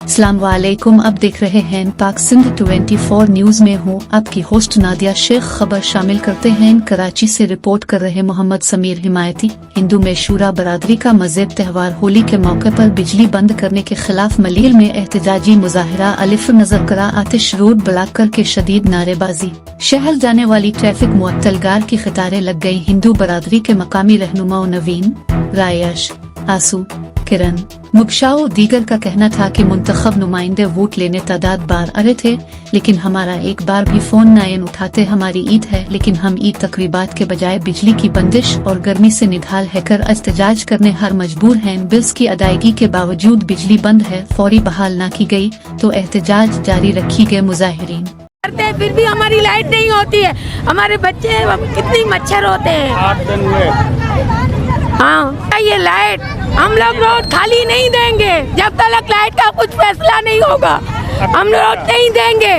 अस्सलाम वालेकुम। अब देख रहे हैं पाक सिंध 24 न्यूज में हूँ आपकी होस्ट नादिया शेख। खबर शामिल करते हैं। कराची से रिपोर्ट कर रहे मोहम्मद समीर हिमायती। हिंदू में शूरा बरादरी का मज़हब त्यौहार होली के मौके पर बिजली बंद करने के खिलाफ मलील में एहतजाजी मुजाहरा। अलिफ नजर करा आतिश रोड ब्लॉक करके शदीद नारेबाजी। शहर जाने वाली ट्रैफिक मुअत्तलगार की कतारें लग गई। हिंदू बरादरी के मकामी रहनुमाओं नवीन, रायश, आसू, किरण, मुबशाओ दीगर का कहना था कि मुंतखब नुमाइंदे वोट लेने तादाद बार आ रहे थे, लेकिन हमारा एक बार भी फोन नायन उठाते। हमारी ईद है, लेकिन हम ईद तकरीबात के बजाय बिजली की बंदिश और गर्मी से निढाल हैकर एहतजाज करने हर मजबूर हैं। बिल्स की अदायगी के बावजूद बिजली बंद है, फौरी बहाल न की गई तो एहतजाज जारी रखी गए। मुजाहिरीन फिर भी हमारी लाइट नहीं होती है, हमारे बच्चे कितनी मच्छर होते हैं। 8 दिन हुए। हाँ, ये लाइट हम लोग रोड खाली नहीं देंगे जब तक लाइट का कुछ फैसला नहीं होगा। हम रोड नहीं देंगे,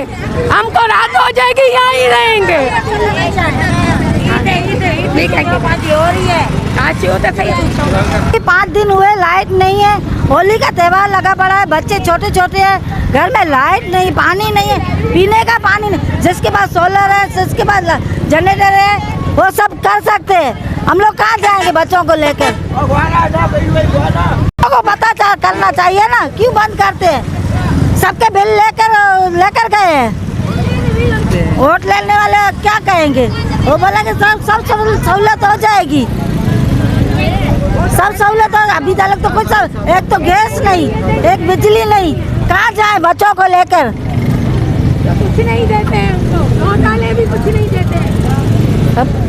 हमको रात हो जाएगी यहाँ ही रहेंगे। 5 दिन हुए लाइट नहीं है। होली का त्योहार लगा पड़ा है, बच्चे छोटे छोटे हैं, घर में लाइट नहीं, पानी नहीं है, पीने का पानी नहीं। जिसके पास सोलर है, जिसके पास जनरेटर है, वो सब कर सकते हैं। हम लोग कहाँ जाएंगे बच्चों को लेकर? को पता करना चाहिए ना, क्यों बंद करते हैं? सबके बिल लेकर गए हैं। वोट लेने वाले क्या कहेंगे? वो बोलेंगे सब सहूलत हो जाएगी, सब सहूलत हो। अभी तक तो कुछ, एक तो गैस नहीं, एक बिजली नहीं, कहाँ जाए बच्चों को लेकर? कुछ नहीं देते हैं, भी कुछ नहीं देते हैं।